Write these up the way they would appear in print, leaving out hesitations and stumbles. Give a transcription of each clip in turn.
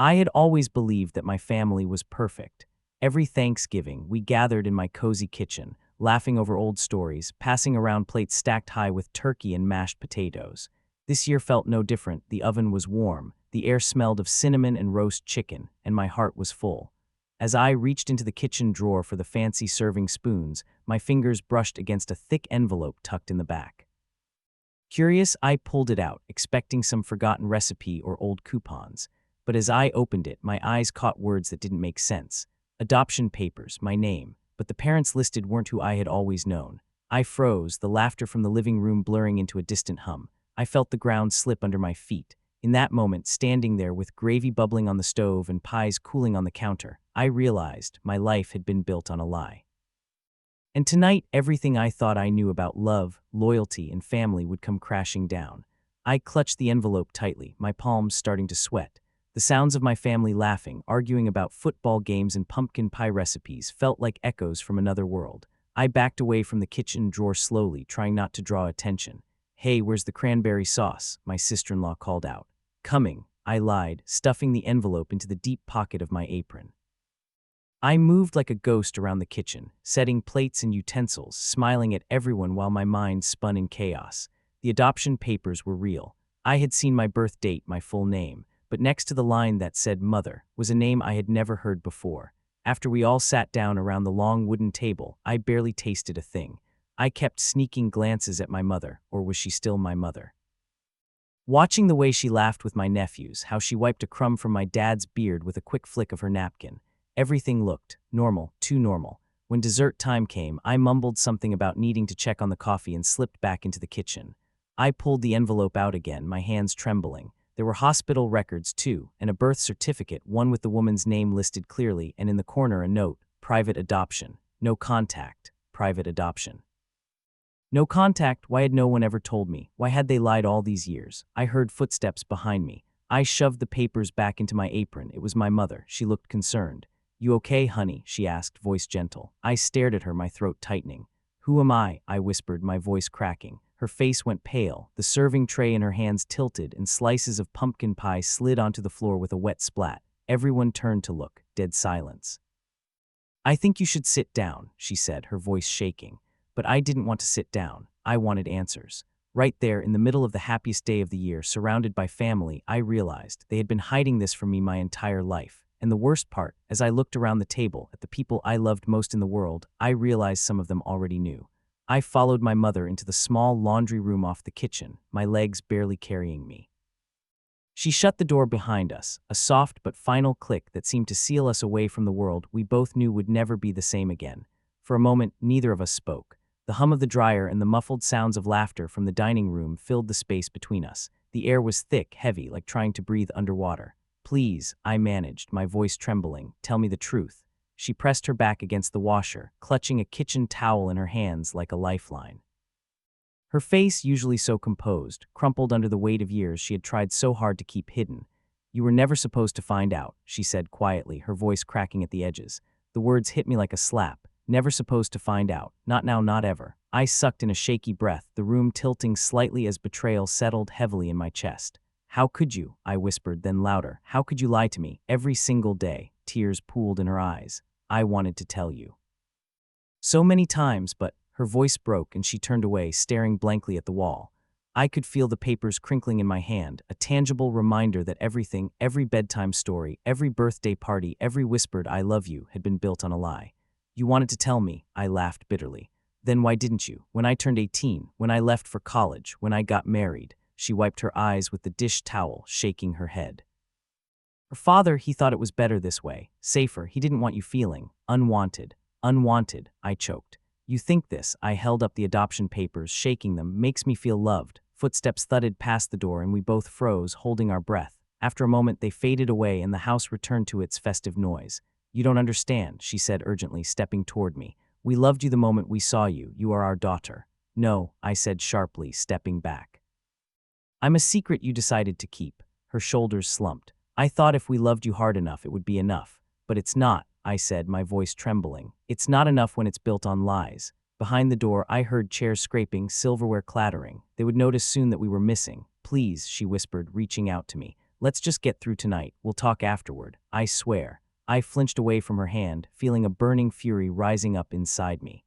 I had always believed that my family was perfect. Every Thanksgiving, we gathered in my cozy kitchen, laughing over old stories, passing around plates stacked high with turkey and mashed potatoes. This year felt no different. The oven was warm, the air smelled of cinnamon and roast chicken, and my heart was full. As I reached into the kitchen drawer for the fancy serving spoons, my fingers brushed against a thick envelope tucked in the back. Curious, I pulled it out, expecting some forgotten recipe or old coupons. But as I opened it, my eyes caught words that didn't make sense. Adoption papers, my name, but the parents listed weren't who I had always known. I froze, the laughter from the living room blurring into a distant hum. I felt the ground slip under my feet. In that moment, standing there with gravy bubbling on the stove and pies cooling on the counter, I realized my life had been built on a lie. And tonight, everything I thought I knew about love, loyalty, and family would come crashing down. I clutched the envelope tightly, my palms starting to sweat. The sounds of my family laughing, arguing about football games and pumpkin pie recipes felt like echoes from another world. I backed away from the kitchen drawer slowly, trying not to draw attention. "Hey, where's the cranberry sauce?" my sister-in-law called out. "Coming," I lied, stuffing the envelope into the deep pocket of my apron. I moved like a ghost around the kitchen, setting plates and utensils, smiling at everyone while my mind spun in chaos. The adoption papers were real. I had seen my birth date, my full name, but next to the line that said mother was a name I had never heard before. After we all sat down around the long wooden table, I barely tasted a thing. I kept sneaking glances at my mother, or was she still my mother? Watching the way she laughed with my nephews, how she wiped a crumb from my dad's beard with a quick flick of her napkin. Everything looked normal, too normal. When dessert time came, I mumbled something about needing to check on the coffee and slipped back into the kitchen. I pulled the envelope out again, my hands trembling. There were hospital records, too, and a birth certificate, one with the woman's name listed clearly, and in the corner a note, private adoption. No contact, private adoption. No contact. Why had no one ever told me? Why had they lied all these years? I heard footsteps behind me. I shoved the papers back into my apron. It was my mother. She looked concerned. "You okay, honey?" she asked, voice gentle. I stared at her, my throat tightening. "Who am I?" I whispered, my voice cracking. Her face went pale, the serving tray in her hands tilted, and slices of pumpkin pie slid onto the floor with a wet splat. Everyone turned to look, dead silence. "I think you should sit down," she said, her voice shaking. But I didn't want to sit down. I wanted answers. Right there, in the middle of the happiest day of the year, surrounded by family, I realized they had been hiding this from me my entire life. And the worst part, as I looked around the table at the people I loved most in the world, I realized some of them already knew. I followed my mother into the small laundry room off the kitchen, my legs barely carrying me. She shut the door behind us, a soft but final click that seemed to seal us away from the world we both knew would never be the same again. For a moment, neither of us spoke. The hum of the dryer and the muffled sounds of laughter from the dining room filled the space between us. The air was thick, heavy, like trying to breathe underwater. "Please," I managed, my voice trembling, "tell me the truth." She pressed her back against the washer, clutching a kitchen towel in her hands like a lifeline. Her face, usually so composed, crumpled under the weight of years she had tried so hard to keep hidden. "You were never supposed to find out," she said quietly, her voice cracking at the edges. The words hit me like a slap. Never supposed to find out. Not now, not ever. I sucked in a shaky breath, the room tilting slightly as betrayal settled heavily in my chest. "How could you?" I whispered, then louder. "How could you lie to me? Every single day." Tears pooled in her eyes. "I wanted to tell you so many times, but..." Her voice broke and she turned away, staring blankly at the wall. I could feel the papers crinkling in my hand, a tangible reminder that everything, every bedtime story, every birthday party, every whispered "I love you" had been built on a lie. "You wanted to tell me," I laughed bitterly. "Then why didn't you? When I turned 18, when I left for college, when I got married." She wiped her eyes with the dish towel, shaking her head. "Her father, he thought it was better this way, safer. He didn't want you feeling unwanted." "Unwanted," I choked. "You think this?" I held up the adoption papers, shaking them. "Makes me feel loved." Footsteps thudded past the door and we both froze, holding our breath. After a moment, they faded away and the house returned to its festive noise. "You don't understand," she said urgently, stepping toward me. "We loved you the moment we saw you. You are our daughter." "No," I said sharply, stepping back. "I'm a secret you decided to keep." Her shoulders slumped. "I thought if we loved you hard enough, it would be enough. But it's not," I said, my voice trembling. "It's not enough when it's built on lies." Behind the door, I heard chairs scraping, silverware clattering. They would notice soon that we were missing. "Please," she whispered, reaching out to me. Let's just get through tonight. We'll talk afterward. I swear. I flinched away from her hand, feeling a burning fury rising up inside me.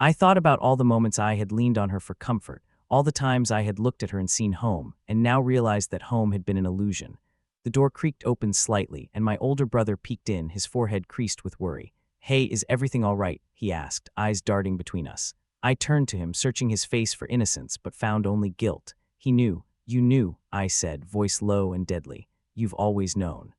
I thought about all the moments I had leaned on her for comfort, all the times I had looked at her and seen home, and now realized that home had been an illusion. The door creaked open slightly, and my older brother peeked in, his forehead creased with worry. "Hey, is everything all right?" he asked, eyes darting between us. I turned to him, searching his face for innocence, but found only guilt. He knew. "You knew," I said, voice low and deadly. "You've always known."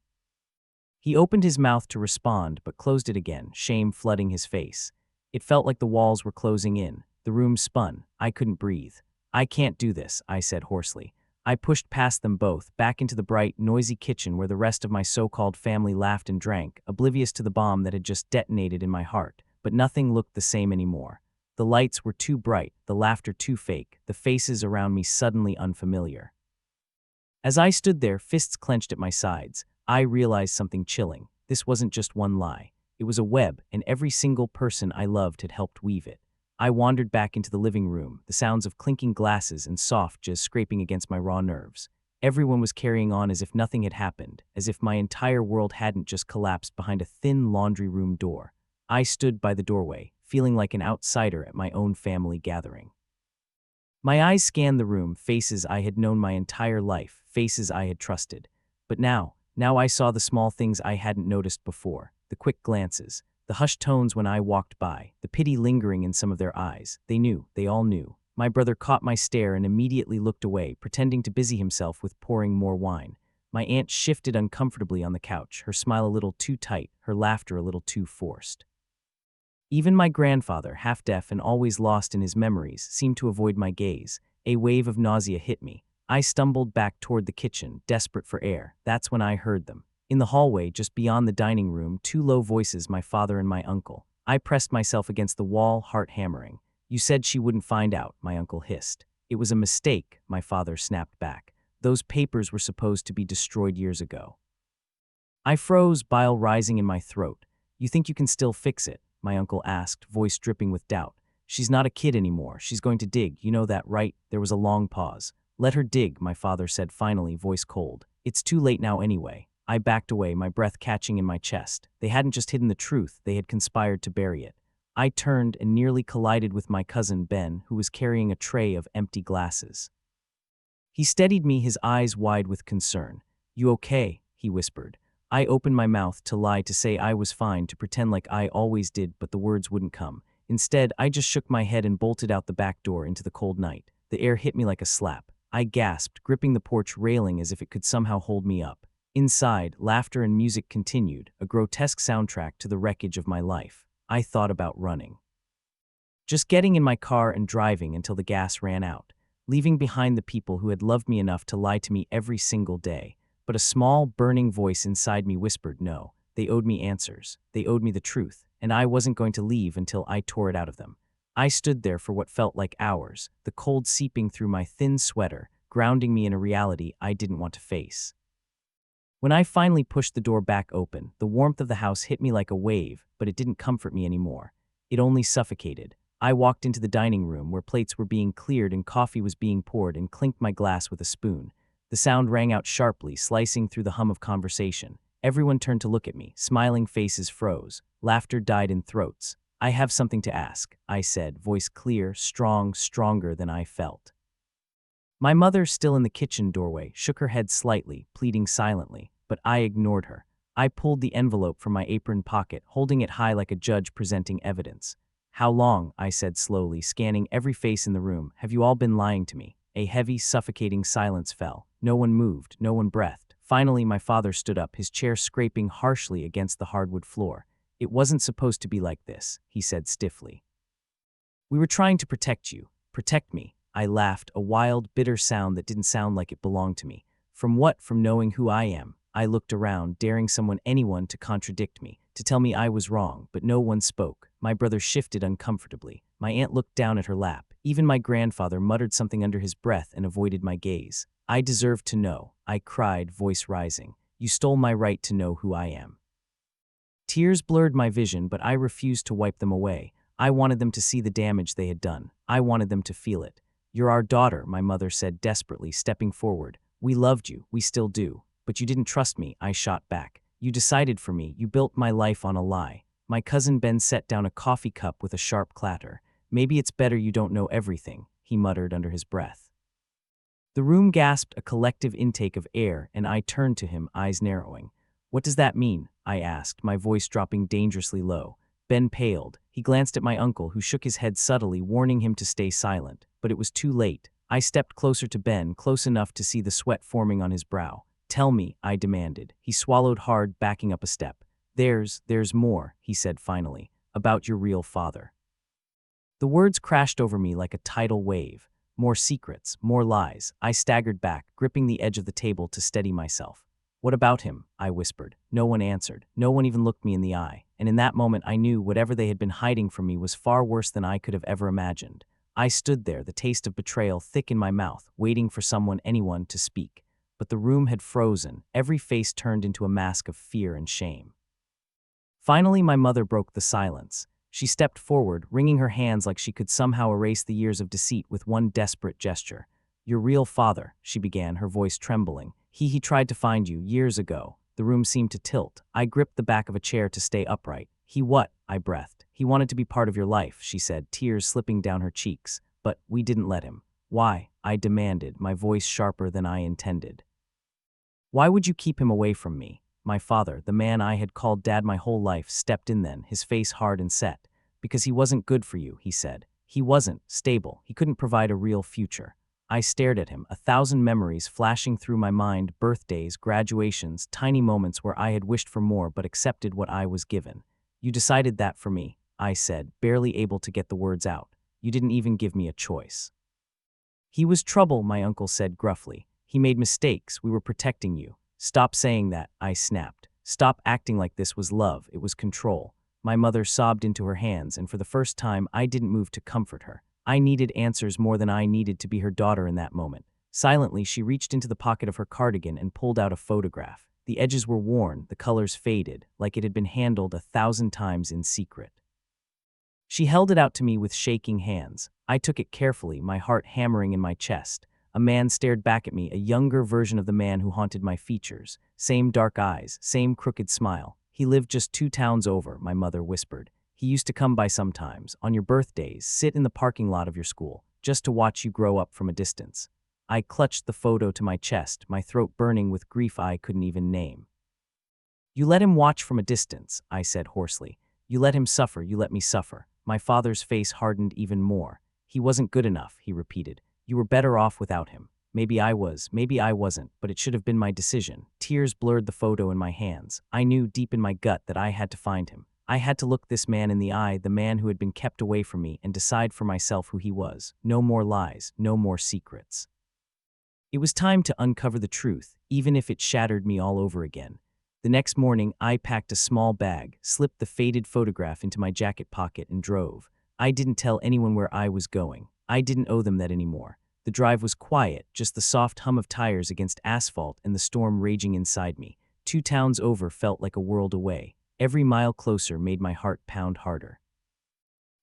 He opened his mouth to respond, but closed it again, shame flooding his face. It felt like the walls were closing in. The room spun. I couldn't breathe. "I can't do this," I said hoarsely. I pushed past them both, back into the bright, noisy kitchen where the rest of my so-called family laughed and drank, oblivious to the bomb that had just detonated in my heart. But nothing looked the same anymore. The lights were too bright, the laughter too fake, the faces around me suddenly unfamiliar. As I stood there, fists clenched at my sides, I realized something chilling. This wasn't just one lie. It was a web, and every single person I loved had helped weave it. I wandered back into the living room, the sounds of clinking glasses and soft jizz scraping against my raw nerves. Everyone was carrying on as if nothing had happened, as if my entire world hadn't just collapsed behind a thin laundry room door. I stood by the doorway, feeling like an outsider at my own family gathering. My eyes scanned the room, faces I had known my entire life, faces I had trusted. But now I saw the small things I hadn't noticed before, the quick glances, the hushed tones when I walked by, the pity lingering in some of their eyes. They knew, they all knew. My brother caught my stare and immediately looked away, pretending to busy himself with pouring more wine. My aunt shifted uncomfortably on the couch, her smile a little too tight, her laughter a little too forced. Even my grandfather, half-deaf and always lost in his memories, seemed to avoid my gaze. A wave of nausea hit me. I stumbled back toward the kitchen, desperate for air. That's when I heard them. In the hallway, just beyond the dining room, two low voices, my father and my uncle. I pressed myself against the wall, heart hammering. "You said she wouldn't find out," my uncle hissed. "It was a mistake," my father snapped back. "Those papers were supposed to be destroyed years ago." I froze, bile rising in my throat. "You think you can still fix it?" my uncle asked, voice dripping with doubt. "She's not a kid anymore. She's going to dig. You know that, right?" There was a long pause. "Let her dig," my father said finally, voice cold. "It's too late now anyway." I backed away, my breath catching in my chest. They hadn't just hidden the truth, they had conspired to bury it. I turned and nearly collided with my cousin Ben, who was carrying a tray of empty glasses. He steadied me, his eyes wide with concern. "You okay?" he whispered. I opened my mouth to lie, to say I was fine, to pretend like I always did, but the words wouldn't come. Instead, I just shook my head and bolted out the back door into the cold night. The air hit me like a slap. I gasped, gripping the porch railing as if it could somehow hold me up. Inside, laughter and music continued, a grotesque soundtrack to the wreckage of my life. I thought about running. Just getting in my car and driving until the gas ran out, leaving behind the people who had loved me enough to lie to me every single day. But a small, burning voice inside me whispered no. They owed me answers. They owed me the truth, and I wasn't going to leave until I tore it out of them. I stood there for what felt like hours, the cold seeping through my thin sweater, grounding me in a reality I didn't want to face. When I finally pushed the door back open, the warmth of the house hit me like a wave, but it didn't comfort me anymore. It only suffocated. I walked into the dining room where plates were being cleared and coffee was being poured, and clinked my glass with a spoon. The sound rang out sharply, slicing through the hum of conversation. Everyone turned to look at me. Smiling faces froze. Laughter died in throats. "I have something to ask," I said, voice clear, strong, stronger than I felt. My mother, still in the kitchen doorway, shook her head slightly, pleading silently, but I ignored her. I pulled the envelope from my apron pocket, holding it high like a judge presenting evidence. "How long?" I said slowly, scanning every face in the room. "Have you all been lying to me?" A heavy, suffocating silence fell. No one moved, no one breathed. Finally, my father stood up, his chair scraping harshly against the hardwood floor. "It wasn't supposed to be like this," he said stiffly. "We were trying to protect you." "Protect me?" I laughed, a wild, bitter sound that didn't sound like it belonged to me. "From what? From knowing who I am?" I looked around, daring anyone to contradict me, to tell me I was wrong, but no one spoke. My brother shifted uncomfortably. My aunt looked down at her lap. Even my grandfather muttered something under his breath and avoided my gaze. "I deserve to know," I cried, voice rising. "You stole my right to know who I am." Tears blurred my vision, but I refused to wipe them away. I wanted them to see the damage they had done. I wanted them to feel it. "You're our daughter," my mother said desperately, stepping forward. We loved you, we still do. But you didn't trust me, I shot back. You decided for me, you built my life on a lie. My cousin Ben set down a coffee cup with a sharp clatter. Maybe it's better you don't know everything, he muttered under his breath. The room gasped a collective intake of air, and I turned to him, eyes narrowing. What does that mean? I asked, my voice dropping dangerously low. Ben paled. He glanced at my uncle, who shook his head subtly, warning him to stay silent. But it was too late. I stepped closer to Ben, close enough to see the sweat forming on his brow. Tell me, I demanded. He swallowed hard, backing up a step. There's more, he said finally, about your real father. The words crashed over me like a tidal wave. More secrets, more lies. I staggered back, gripping the edge of the table to steady myself. What about him? I whispered. No one answered. No one even looked me in the eye. And in that moment I knew whatever they had been hiding from me was far worse than I could have ever imagined. I stood there, the taste of betrayal thick in my mouth, waiting for anyone to speak. But the room had frozen, every face turned into a mask of fear and shame. Finally, my mother broke the silence. She stepped forward, wringing her hands like she could somehow erase the years of deceit with one desperate gesture. Your real father, she began, her voice trembling. He tried to find you years ago. The room seemed to tilt. I gripped the back of a chair to stay upright. He what? I breathed. He wanted to be part of your life, she said, tears slipping down her cheeks. But we didn't let him. Why? I demanded, my voice sharper than I intended. Why would you keep him away from me? My father, the man I had called Dad my whole life, stepped in then, his face hard and set. Because he wasn't good for you, he said. He wasn't stable. He couldn't provide a real future. I stared at him, 1,000 memories flashing through my mind, birthdays, graduations, tiny moments where I had wished for more but accepted what I was given. You decided that for me, I said, barely able to get the words out. You didn't even give me a choice. He was trouble, my uncle said gruffly. He made mistakes. We were protecting you. Stop saying that, I snapped. Stop acting like this was love. It was control. My mother sobbed into her hands, and for the first time, I didn't move to comfort her. I needed answers more than I needed to be her daughter in that moment. Silently, she reached into the pocket of her cardigan and pulled out a photograph. The edges were worn, the colors faded, like it had been handled 1,000 times in secret. She held it out to me with shaking hands. I took it carefully, my heart hammering in my chest. A man stared back at me, a younger version of the man who haunted my features. Same dark eyes, same crooked smile. He lived just 2 towns over, my mother whispered. He used to come by sometimes, on your birthdays, sit in the parking lot of your school, just to watch you grow up from a distance. I clutched the photo to my chest, my throat burning with grief I couldn't even name. You let him watch from a distance, I said hoarsely. You let him suffer, you let me suffer. My father's face hardened even more. He wasn't good enough, he repeated. You were better off without him. Maybe I was, maybe I wasn't, but it should have been my decision. Tears blurred the photo in my hands. I knew deep in my gut that I had to find him. I had to look this man in the eye, the man who had been kept away from me, and decide for myself who he was. No more lies, no more secrets. It was time to uncover the truth, even if it shattered me all over again. The next morning, I packed a small bag, slipped the faded photograph into my jacket pocket, and drove. I didn't tell anyone where I was going. I didn't owe them that anymore. The drive was quiet, just the soft hum of tires against asphalt and the storm raging inside me. 2 towns over felt like a world away. Every mile closer made my heart pound harder.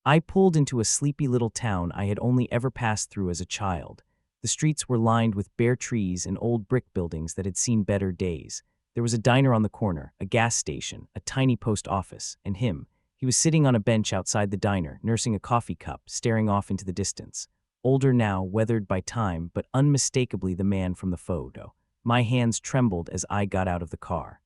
I pulled into a sleepy little town I had only ever passed through as a child. The streets were lined with bare trees and old brick buildings that had seen better days. There was a diner on the corner, a gas station, a tiny post office, and him. He was sitting on a bench outside the diner, nursing a coffee cup, staring off into the distance. Older now, weathered by time, but unmistakably the man from the photo. My hands trembled as I got out of the car.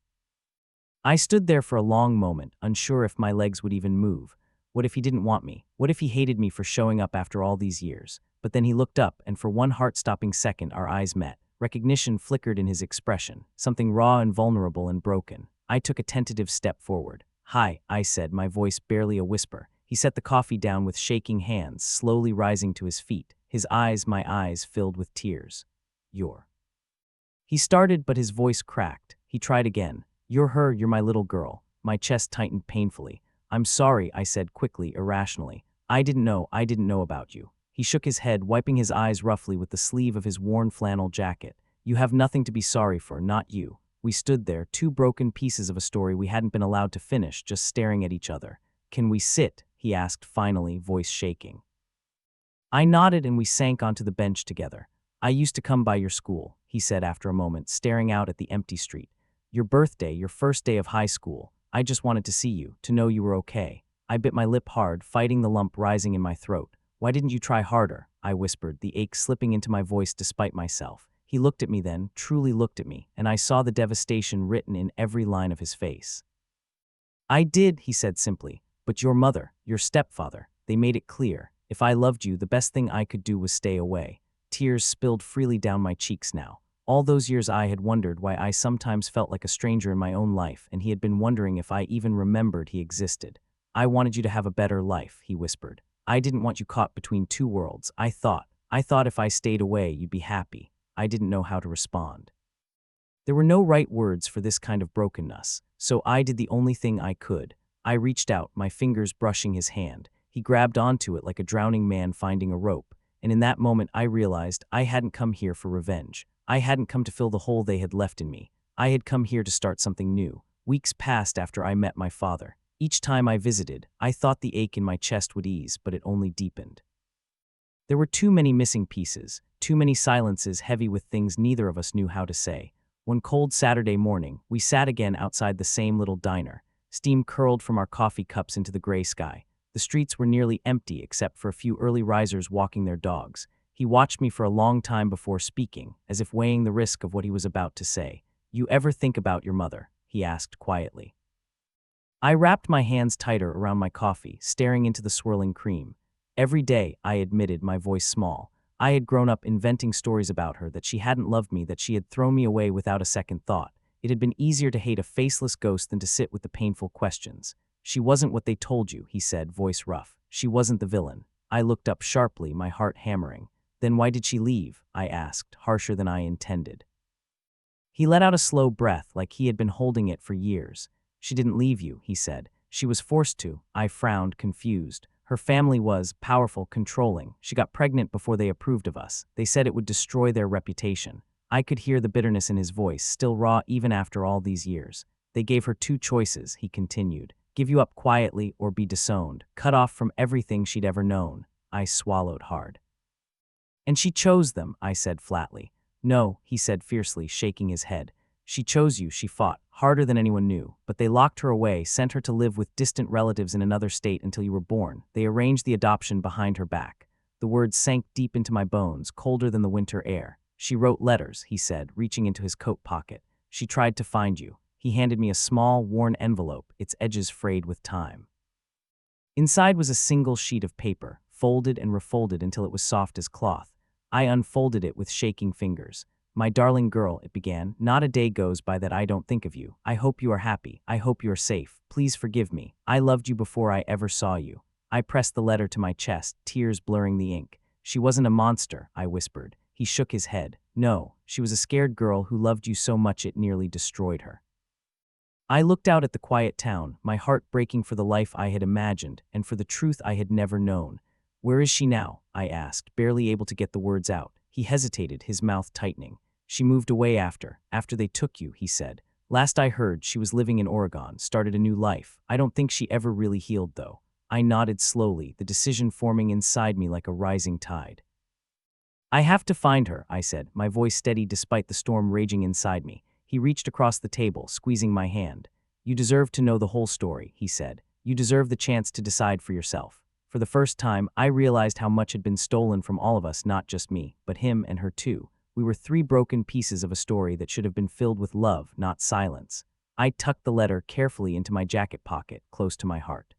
I stood there for a long moment, unsure if my legs would even move. What if he didn't want me? What if he hated me for showing up after all these years? But then he looked up, and for one heart-stopping second our eyes met. Recognition flickered in his expression, something raw and vulnerable and broken. I took a tentative step forward. Hi, I said, my voice barely a whisper. He set the coffee down with shaking hands, slowly rising to his feet, his eyes, my eyes, filled with tears. You're. He started, but his voice cracked. He tried again. You're her, you're my little girl. My chest tightened painfully. I'm sorry, I said quickly, irrationally. I didn't know about you. He shook his head, wiping his eyes roughly with the sleeve of his worn flannel jacket. You have nothing to be sorry for, not you. We stood there, 2 broken pieces of a story we hadn't been allowed to finish, just staring at each other. Can we sit? He asked finally, voice shaking. I nodded and we sank onto the bench together. I used to come by your school, he said after a moment, staring out at the empty street. Your birthday, your first day of high school. I just wanted to see you, to know you were okay. I bit my lip hard, fighting the lump rising in my throat. Why didn't you try harder? I whispered, the ache slipping into my voice despite myself. He looked at me then, truly looked at me, and I saw the devastation written in every line of his face. I did, he said simply, but your mother, your stepfather, they made it clear. If I loved you, the best thing I could do was stay away. Tears spilled freely down my cheeks now. All those years I had wondered why I sometimes felt like a stranger in my own life, and he had been wondering if I even remembered he existed. I wanted you to have a better life, he whispered. I didn't want you caught between two worlds. I thought if I stayed away, you'd be happy. I didn't know how to respond. There were no right words for this kind of brokenness, so I did the only thing I could. I reached out, my fingers brushing his hand. He grabbed onto it like a drowning man finding a rope, and in that moment I realized I hadn't come here for revenge. I hadn't come to fill the hole they had left in me. I had come here to start something new. Weeks passed after I met my father. Each time I visited, I thought the ache in my chest would ease, but it only deepened. There were too many missing pieces, too many silences heavy with things neither of us knew how to say. One cold Saturday morning, we sat again outside the same little diner. Steam curled from our coffee cups into the gray sky. The streets were nearly empty except for a few early risers walking their dogs. He watched me for a long time before speaking, as if weighing the risk of what he was about to say. You ever think about your mother? He asked quietly. I wrapped my hands tighter around my coffee, staring into the swirling cream. Every day, I admitted, my voice small. I had grown up inventing stories about her, that she hadn't loved me, that she had thrown me away without a second thought. It had been easier to hate a faceless ghost than to sit with the painful questions. She wasn't what they told you, he said, voice rough. She wasn't the villain. I looked up sharply, my heart hammering. Then why did she leave? I asked, harsher than I intended. He let out a slow breath, like he had been holding it for years. She didn't leave you, he said. She was forced to. I frowned, confused. Her family was powerful, controlling. She got pregnant before they approved of us. They said it would destroy their reputation. I could hear the bitterness in his voice, still raw even after all these years. They gave her two choices, he continued. Give you up quietly or be disowned, cut off from everything she'd ever known. I swallowed hard. And she chose them, I said flatly. No, he said fiercely, shaking his head. She chose you, she fought, harder than anyone knew, but they locked her away, sent her to live with distant relatives in another state until you were born. They arranged the adoption behind her back. The words sank deep into my bones, colder than the winter air. She wrote letters, he said, reaching into his coat pocket. She tried to find you. He handed me a small, worn envelope, its edges frayed with time. Inside was a single sheet of paper, folded and refolded until it was soft as cloth. I unfolded it with shaking fingers. My darling girl, it began, not a day goes by that I don't think of you. I hope you are happy. I hope you are safe. Please forgive me. I loved you before I ever saw you. I pressed the letter to my chest, tears blurring the ink. She wasn't a monster, I whispered. He shook his head. No, she was a scared girl who loved you so much it nearly destroyed her. I looked out at the quiet town, my heart breaking for the life I had imagined and for the truth I had never known. Where is she now? I asked, barely able to get the words out. He hesitated, his mouth tightening. She moved away after they took you, he said. Last I heard, she was living in Oregon, started a new life. I don't think she ever really healed, though. I nodded slowly, the decision forming inside me like a rising tide. I have to find her, I said, my voice steady despite the storm raging inside me. He reached across the table, squeezing my hand. You deserve to know the whole story, he said. You deserve the chance to decide for yourself. For the first time, I realized how much had been stolen from all of us, not just me, but him and her too. We were three broken pieces of a story that should have been filled with love, not silence. I tucked the letter carefully into my jacket pocket, close to my heart.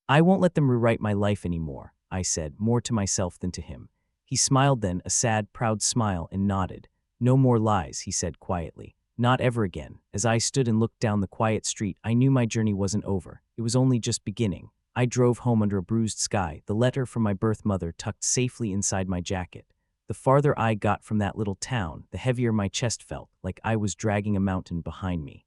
I won't let them rewrite my life anymore, I said, more to myself than to him. He smiled then, a sad, proud smile, and nodded. No more lies, he said quietly. Not ever again. As I stood and looked down the quiet street, I knew my journey wasn't over. It was only just beginning. I drove home under a bruised sky, the letter from my birth mother tucked safely inside my jacket. The farther I got from that little town, the heavier my chest felt, like I was dragging a mountain behind me.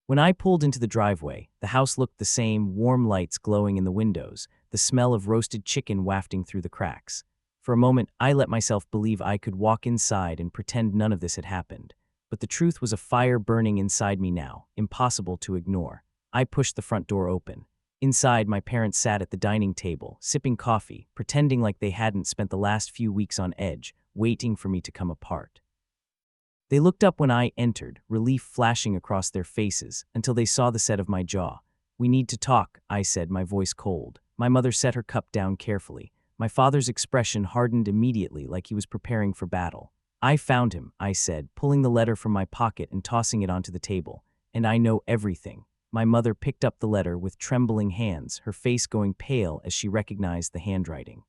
When I pulled into the driveway, the house looked the same, warm lights glowing in the windows, the smell of roasted chicken wafting through the cracks. For a moment, I let myself believe I could walk inside and pretend none of this had happened. But the truth was a fire burning inside me now, impossible to ignore. I pushed the front door open. Inside, my parents sat at the dining table, sipping coffee, pretending like they hadn't spent the last few weeks on edge, waiting for me to come apart. They looked up when I entered, relief flashing across their faces, until they saw the set of my jaw. "We need to talk," I said, my voice cold. My mother set her cup down carefully. My father's expression hardened immediately, like he was preparing for battle. "I found him," I said, pulling the letter from my pocket and tossing it onto the table. "And I know everything." My mother picked up the letter with trembling hands, her face going pale as she recognized the handwriting.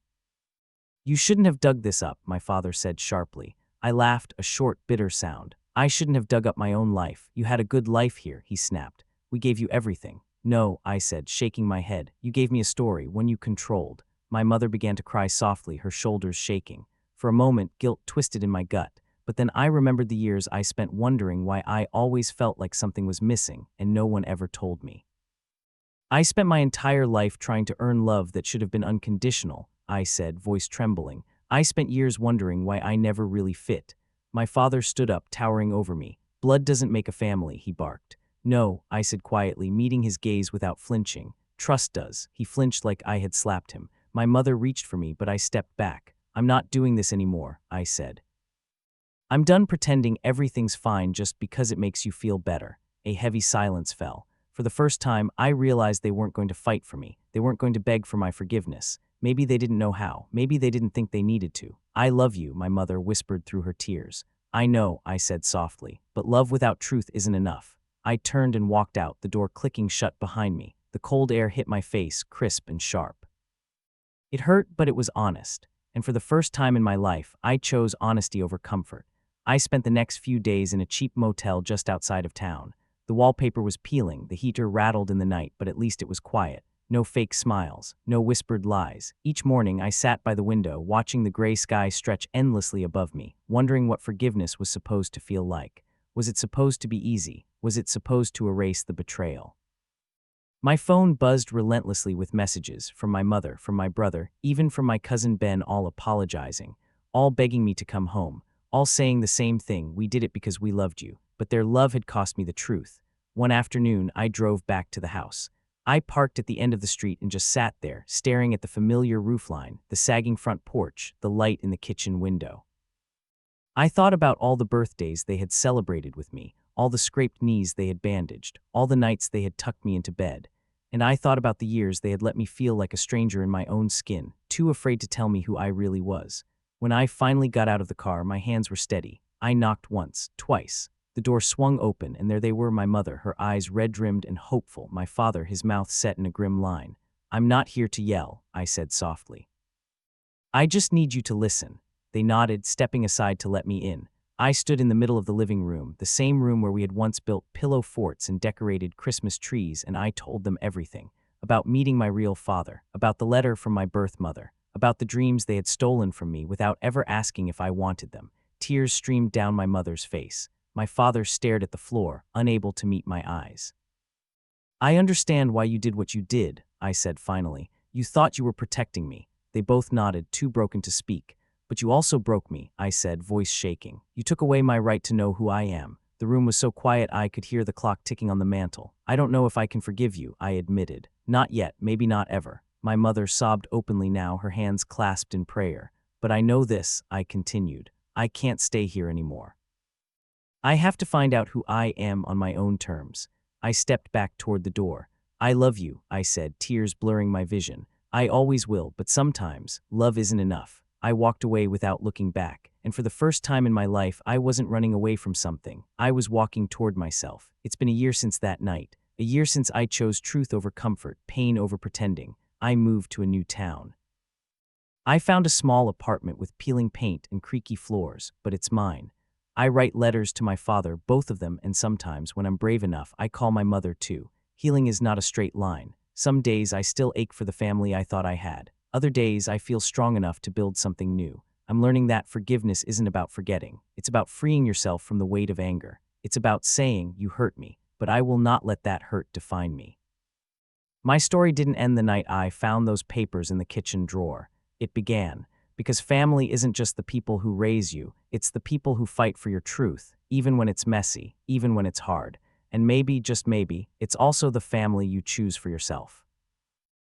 "You shouldn't have dug this up," my father said sharply. I laughed, a short, bitter sound. "I shouldn't have dug up my own life. You had a good life here," he snapped. "We gave you everything." "No," I said, shaking my head. "You gave me a story, one you controlled." My mother began to cry softly, her shoulders shaking. For a moment, guilt twisted in my gut, but then I remembered the years I spent wondering why I always felt like something was missing, and no one ever told me. "I spent my entire life trying to earn love that should have been unconditional," I said, voice trembling. "I spent years wondering why I never really fit." My father stood up, towering over me. "Blood doesn't make a family," he barked. "No," I said quietly, meeting his gaze without flinching. "Trust does." He flinched like I had slapped him. My mother reached for me, but I stepped back. "I'm not doing this anymore," I said. "I'm done pretending everything's fine just because it makes you feel better." A heavy silence fell. For the first time, I realized they weren't going to fight for me. They weren't going to beg for my forgiveness. Maybe they didn't know how. Maybe they didn't think they needed to. "I love you," my mother whispered through her tears. "I know," I said softly, "but love without truth isn't enough." I turned and walked out, the door clicking shut behind me. The cold air hit my face, crisp and sharp. It hurt, but it was honest. And for the first time in my life, I chose honesty over comfort. I spent the next few days in a cheap motel just outside of town. The wallpaper was peeling, the heater rattled in the night, but at least it was quiet. No fake smiles, no whispered lies. Each morning I sat by the window, watching the gray sky stretch endlessly above me, wondering what forgiveness was supposed to feel like. Was it supposed to be easy? Was it supposed to erase the betrayal? My phone buzzed relentlessly with messages from my mother, from my brother, even from my cousin Ben, all apologizing, all begging me to come home, all saying the same thing: "We did it because we loved you." But their love had cost me the truth. One afternoon, I drove back to the house. I parked at the end of the street and just sat there, staring at the familiar roofline, the sagging front porch, the light in the kitchen window. I thought about all the birthdays they had celebrated with me, all the scraped knees they had bandaged, all the nights they had tucked me into bed. And I thought about the years they had let me feel like a stranger in my own skin, too afraid to tell me who I really was. When I finally got out of the car, my hands were steady. I knocked once, twice. The door swung open, and there they were, my mother, her eyes red-rimmed and hopeful, my father, his mouth set in a grim line. "I'm not here to yell," I said softly. "I just need you to listen." They nodded, stepping aside to let me in. I stood in the middle of the living room, the same room where we had once built pillow forts and decorated Christmas trees, and I told them everything. About meeting my real father, about the letter from my birth mother, about the dreams they had stolen from me without ever asking if I wanted them. Tears streamed down my mother's face. My father stared at the floor, unable to meet my eyes. "I understand why you did what you did," I said finally. "You thought you were protecting me." They both nodded, too broken to speak. "But you also broke me," I said, voice shaking. "You took away my right to know who I am." The room was so quiet I could hear the clock ticking on the mantel. "I don't know if I can forgive you," I admitted. "Not yet, maybe not ever." My mother sobbed openly now, her hands clasped in prayer. "But I know this," I continued. "I can't stay here anymore. I have to find out who I am on my own terms." I stepped back toward the door. "I love you," I said, tears blurring my vision. "I always will, but sometimes, love isn't enough." I walked away without looking back, and for the first time in my life, I wasn't running away from something. I was walking toward myself. It's been a year since that night, a year since I chose truth over comfort, pain over pretending. I moved to a new town. I found a small apartment with peeling paint and creaky floors, but it's mine. I write letters to my father, both of them, and sometimes, when I'm brave enough, I call my mother too. Healing is not a straight line. Some days I still ache for the family I thought I had. Other days I feel strong enough to build something new. I'm learning that forgiveness isn't about forgetting. It's about freeing yourself from the weight of anger. It's about saying, "You hurt me, but I will not let that hurt define me." My story didn't end the night I found those papers in the kitchen drawer. It began. Because family isn't just the people who raise you, it's the people who fight for your truth, even when it's messy, even when it's hard. And maybe, just maybe, it's also the family you choose for yourself.